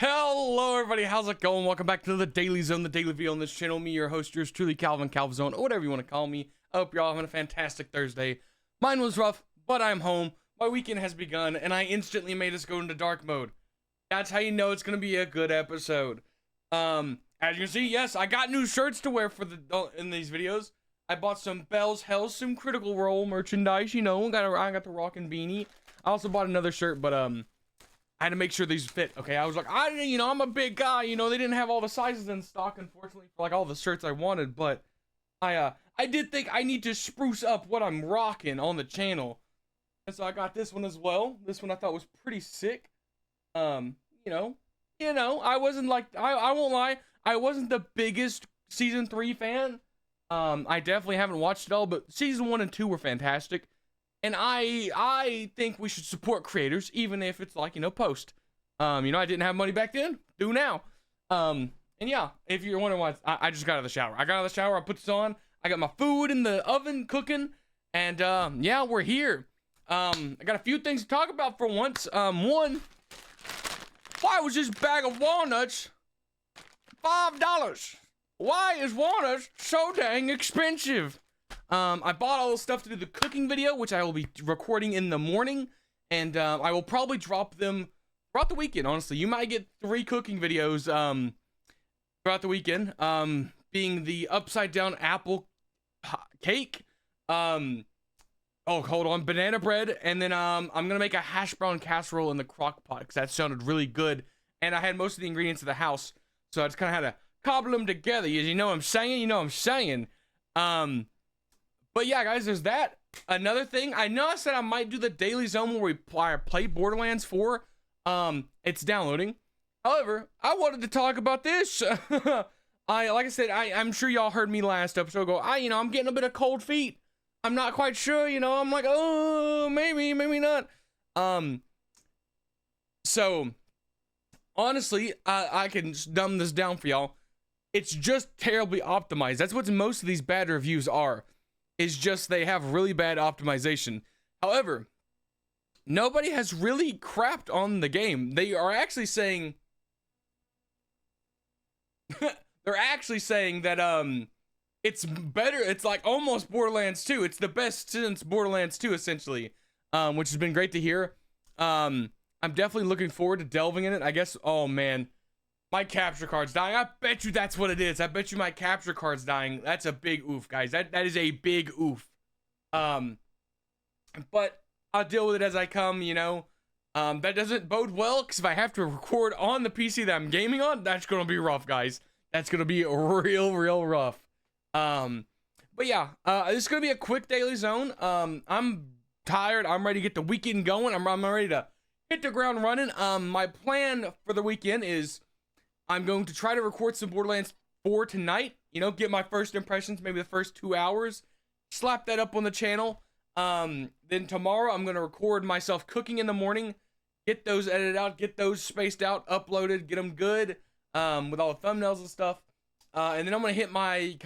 Hello everybody, how's it going? Welcome back to the Daily Zone, the daily video on this channel. Me, your host, yours truly, Calvzone, or whatever you want to call me. I hope you're all having a fantastic Thursday. Mine was rough, but I'm home. My weekend has begun, and I instantly made us go into dark mode. That's how you know it's going to be a good episode. As you can see, yes, I got new shirts to wear for in these videos. I bought some Bell's Hells, some Critical Role merchandise, you know, I got the rockin' beanie. I also bought another shirt, but I had to make sure these fit. Okay, I was like, I'm a big guy, you know, they didn't have all the sizes in stock, unfortunately, for like all the shirts I wanted, but I did think I need to spruce up what I'm rocking on the channel. And so I got this one as well. This one I thought was pretty sick. You know, I wasn't like, I won't lie, I wasn't the biggest season 3 fan. I definitely haven't watched it all, but season 1 and 2 were fantastic. And I think we should support creators, even if it's like, you know, post. I didn't have money back then, do now. And yeah, if you're wondering why, I just got out of the shower. I put this on, I got my food in the oven cooking, and yeah, we're here. I got a few things to talk about for once. One, why was this bag of walnuts $5? Why is walnuts so dang expensive? I bought all the stuff to do the cooking video, which I will be recording in the morning, and I will probably drop them throughout the weekend. Honestly, you might get 3 cooking videos throughout the weekend, being the upside down apple cake, banana bread, and then I'm gonna make a hash brown casserole in the crock pot because that sounded really good, and I had most of the ingredients of the house, so I just kind of had to cobble them together. You know what I'm saying? But yeah, guys, there's that. Another thing, I know I said I might do the Daily Zone where we play Borderlands 4. It's downloading. However, I wanted to talk about this. Like I said, I'm sure y'all heard me last episode go, I'm getting a bit of cold feet. I'm not quite sure, I'm like, oh, maybe not. So, honestly, I can dumb this down for y'all. It's just terribly optimized. That's what most of these bad reviews are. Is just they have really bad optimization. However, nobody has really crapped on the game. They are actually saying that it's better. It's like almost Borderlands 2. It's the best since Borderlands 2 essentially, which has been great to hear. I'm definitely looking forward to delving in it. I guess. Oh man. My capture card's dying. I bet you that's what it is. I bet you my capture card's dying. That's a big oof, guys. That is a big oof. But I'll deal with it as I come, That doesn't bode well, because if I have to record on the PC that I'm gaming on, that's going to be rough, guys. That's going to be real rough. But yeah, this is going to be a quick Daily Zone. I'm tired. I'm ready to get the weekend going. I'm ready to hit the ground running. My plan for the weekend is I'm going to try to record some Borderlands 4 tonight, get my first impressions, maybe the first 2 hours, slap that up on the channel. Then tomorrow I'm going to record myself cooking in the morning, get those edited out, get those spaced out, uploaded, get them good, with all the thumbnails and stuff. And then I'm going to hit I'm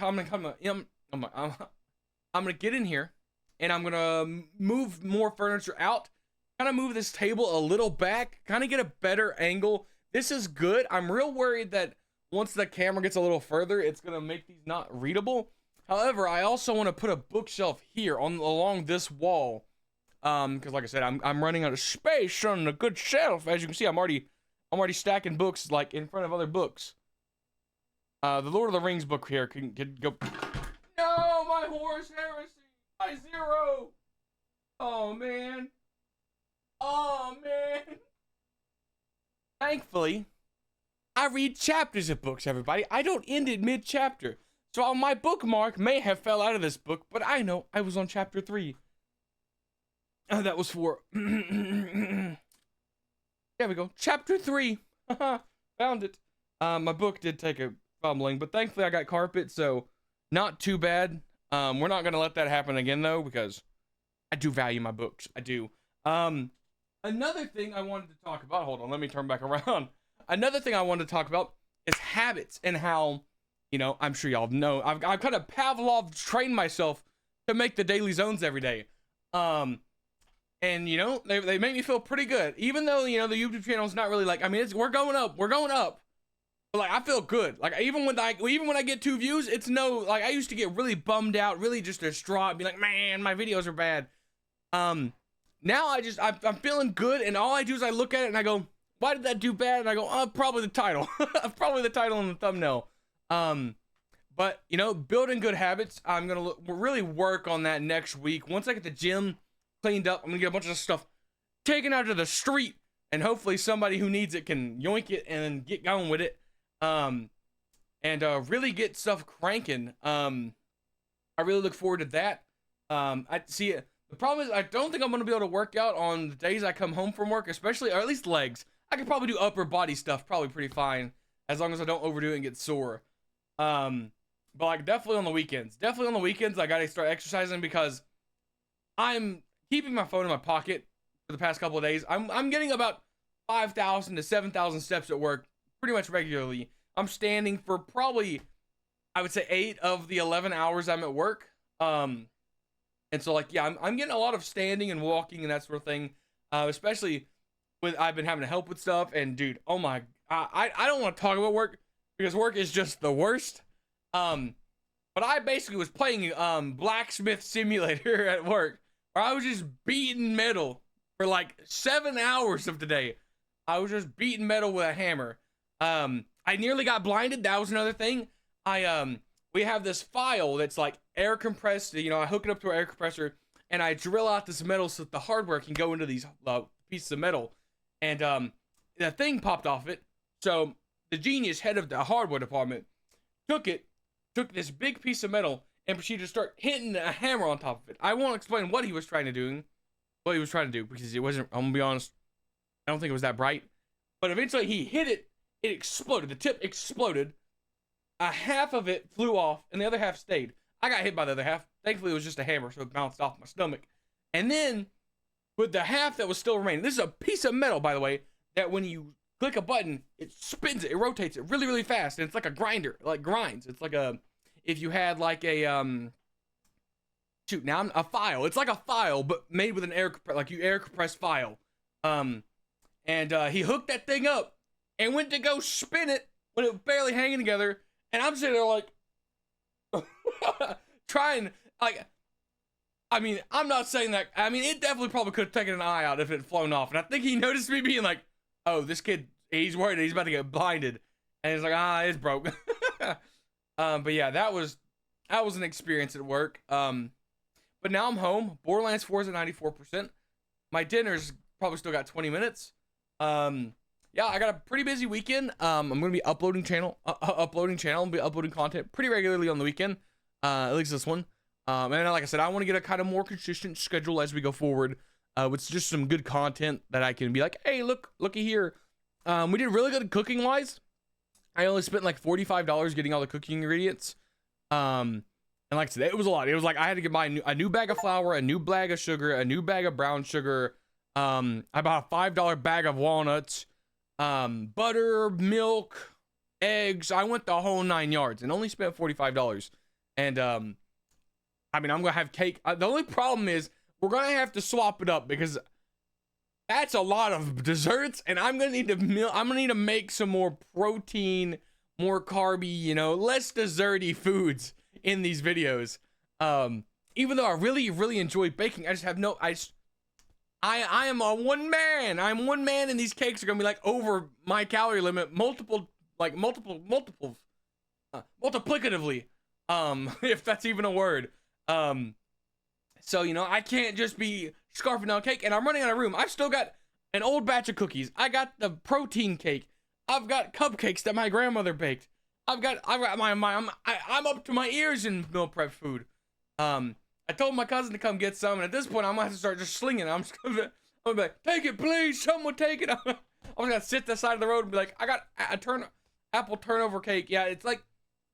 going to get in here and I'm going to move more furniture out, kind of move this table a little back, kind of get a better angle. This is good. I'm real worried that once the camera gets a little further, it's going to make these not readable. However, I also want to put a bookshelf here along this wall. Because like I said, I'm running out of space on a good shelf. As you can see, I'm already stacking books like in front of other books. The Lord of the Rings book here can go. No, my horse heresy. My 0. Oh man. Thankfully, I read chapters of books, everybody. I don't end it mid-chapter. So my bookmark may have fell out of this book, but I know I was on chapter 3. That was 4. There we go. Chapter 3. Found it. My book did take a fumbling, but thankfully I got carpet, so not too bad. We're not going to let that happen again, though, because I do value my books. I do. Another thing I wanted to talk about, hold on, let me turn back around. Another thing I wanted to talk about is habits and how, I'm sure y'all know, I've kind of Pavlov trained myself to make the daily zones every day. And and you know, they make me feel pretty good. Even though, you know, the YouTube channel is not really like, I mean, we're going up. But like, I feel good. Like, even when I get 2 views, it's no, like, I used to get really bummed out, really just distraught, be like, man, my videos are bad. Now I'm feeling good, and all I do is I look at it and I go, why did that do bad? And I go, oh, probably the title. Probably the title and the thumbnail. But, you know, building good habits, I'm going to really work on that next week. Once I get the gym cleaned up, I'm going to get a bunch of stuff taken out to the street, and hopefully somebody who needs it can yoink it and get going with it. And really get stuff cranking. I really look forward to that. I see it. The problem is I don't think I'm going to be able to work out on the days I come home from work, especially, or at least legs. I could probably do upper body stuff probably pretty fine, as long as I don't overdo it and get sore. But like definitely on the weekends. I got to start exercising because I'm keeping my phone in my pocket for the past couple of days. I'm getting about 5,000 to 7,000 steps at work pretty much regularly. I'm standing for probably, I would say 8 of the 11 hours I'm at work. And so like, yeah, I'm getting a lot of standing and walking and that sort of thing. Especially with, I've been having to help with stuff, and dude, oh my, I don't want to talk about work because work is just the worst. But I basically was playing blacksmith simulator at work, where I was just beating metal for like 7 hours of the day. I was just beating metal with a hammer. I nearly got blinded. That was another thing. We have this file that's like air compressed. You know, I hook it up to an air compressor and I drill out this metal so that the hardware can go into these pieces of metal. And the thing popped off it. So the genius head of the hardware department took this big piece of metal and proceeded to start hitting a hammer on top of it. I won't explain what he was trying to do, because it wasn't, I'm gonna be honest, I don't think it was that bright. But eventually he hit it, it exploded, the tip exploded, a half of it flew off, and the other half stayed. I got hit by the other half. Thankfully, it was just a hammer, so it bounced off my stomach. And then, with the half that was still remaining, this is a piece of metal, by the way, that when you click a button, it spins it, it rotates it really, really fast, and it's like a grinder, like grinds. It's like a, if you had like a, a file. It's like a file, but made with an air compressed file. And he hooked that thing up and went to go spin it when it was barely hanging together. And I'm sitting there like, trying, like, I mean, I'm not saying that, I mean, it definitely probably could have taken an eye out if it had flown off. And I think he noticed me being like, oh, this kid, he's worried that he's about to get blinded. And he's like, it's broke. But yeah, that was an experience at work. But now I'm home. Borderlands 4 is at 94%. My dinner's probably still got 20 minutes. Yeah, I got a pretty busy weekend. I'm gonna be uploading be uploading content pretty regularly on the weekend. At least this one. And like I said, I want to get a kind of more consistent schedule as we go forward. With just some good content that I can be like, hey, looky here. We did really good cooking wise. I only spent like $45 getting all the cooking ingredients. And like I said, it was a lot. It was like I had to get a new bag of flour, a new bag of sugar, a new bag of brown sugar. I bought a $5 bag of walnuts, butter, milk, eggs. I went the whole 9 yards and only spent $45. And I mean, I'm gonna have cake. The only problem is we're gonna have to swap it up because that's a lot of desserts, and I'm gonna need to make some more protein, more carby, less desserty foods in these videos. Even though I really, really enjoy baking, I just have no, I am a one man. I'm one man, and these cakes are gonna be like over my calorie limit, multiplicatively. If that's even a word. So, I can't just be scarfing down cake, and I'm running out of room. I've still got an old batch of cookies. I got the protein cake. I've got cupcakes that my grandmother baked. I'm up to my ears in meal prep food. I told my cousin to come get some, and at this point, I'm gonna have to start just slinging it. I'm gonna be like, take it, please, someone take it. I'm gonna sit at the side of the road and be like, I got a apple turnover cake. Yeah, it's like,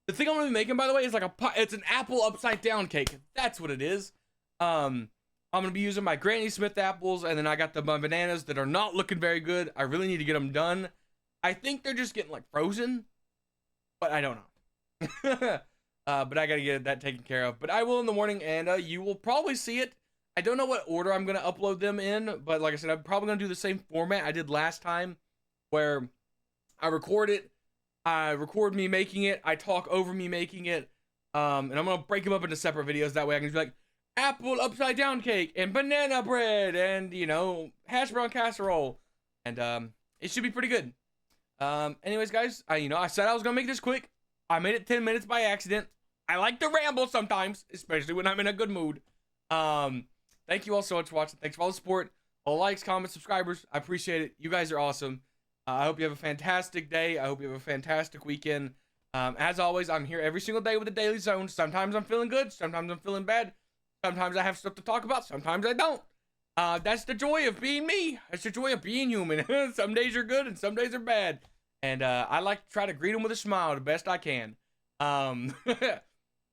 the thing I'm gonna be making, by the way, is like it's an apple upside down cake. That's what it is. I'm gonna be using my Granny Smith apples, and then I got my bananas that are not looking very good. I really need to get them done. I think they're just getting like frozen, but I don't know. But I gotta get that taken care of. But I will in the morning, and you will probably see it I don't know what order I'm gonna upload them in, but like I said, I'm probably gonna do the same format I did last time, where I record it, I record me making it, I talk over me making it, and I'm gonna break them up into separate videos. That way I can be like apple upside down cake and banana bread and hash brown casserole, and it should be pretty good. Anyways, guys, I said I was gonna make this quick. I made it 10 minutes by accident. I like to ramble sometimes, especially when I'm in a good mood. Thank you all so much for watching. Thanks for all the support, all the likes, comments, subscribers. I appreciate it. You guys are awesome. I hope you have a fantastic day. I hope you have a fantastic weekend. As always, I'm here every single day with the Daily Zone. Sometimes I'm feeling good. Sometimes I'm feeling bad. Sometimes I have stuff to talk about. Sometimes I don't. That's the joy of being me. That's the joy of being human. Some days are good and some days are bad. And I like to try to greet them with a smile the best I can. But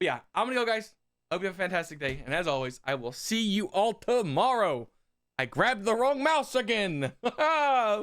yeah, I'm gonna go, guys. Hope you have a fantastic day. And as always, I will see you all tomorrow. I grabbed the wrong mouse again. Bye-bye.